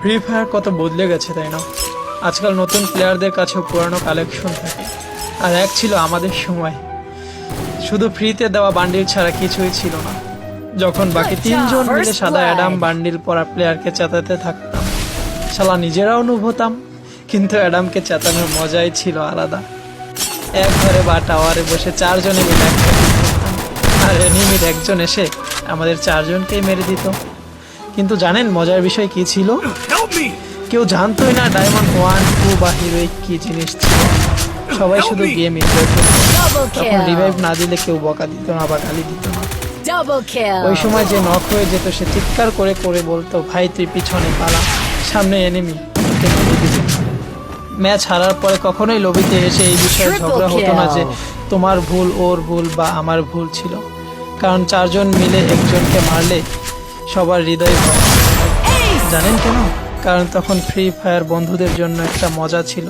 Free fire কত বদলে গেছে তাই না? আজকাল নতুন প্লেয়ারদের কাছেও পুরানো কালেকশন থাকে, আর এক ছিল আমাদের সময় শুধু ফ্রিতে দেওয়া বান্ডিল ছাড়া কিছুই ছিল না। যখন বাকি তিনজন মিলে সাদা অ্যাডাম বান্ডিল পরা প্লেয়ারকে চেতাতে থাকতাম, শালা নিজেরাও নুব হতাম, কিন্তু অ্যাডামকে চেতানোর মজাই ছিল আলাদা। এক ঘরে বা টাওয়ারে বসে চারজনে মিলে একটা team করতাম, আর এনিমির একজন এসে আমাদের চারজনকেই মেরে দিত। কিন্তু জানেন মজার বিষয় কি ছিল? কেউ জানতোই না ডায়মন্ড 1, 2 বা হিরোইক কি জিনিস ছিল। সবাই শুধু গেম এনজয় করত। তখন রিভাইভ না দিলে কেউ বকা দিত না বা গালি দিত না। ওই সময় যে নক হয়ে যেত সে চিৎকার করে করে বলতো, ভাই তুই পিছনে পালা, সামনে এনিমি। ম্যাচ হারার পরে কখনোই লবিতে এসে এই বিষয়ে ঝগড়া হতো না যে তোমার ভুল, ওর ভুল বা আমার ভুল ছিল, কারণ চারজন মিলে একজনকে মারলে সবার হৃদয় ভয়। জানেন কেন? কারণ তখন ফ্রি ফায়ার বন্ধুদের জন্য একটা মজা ছিল।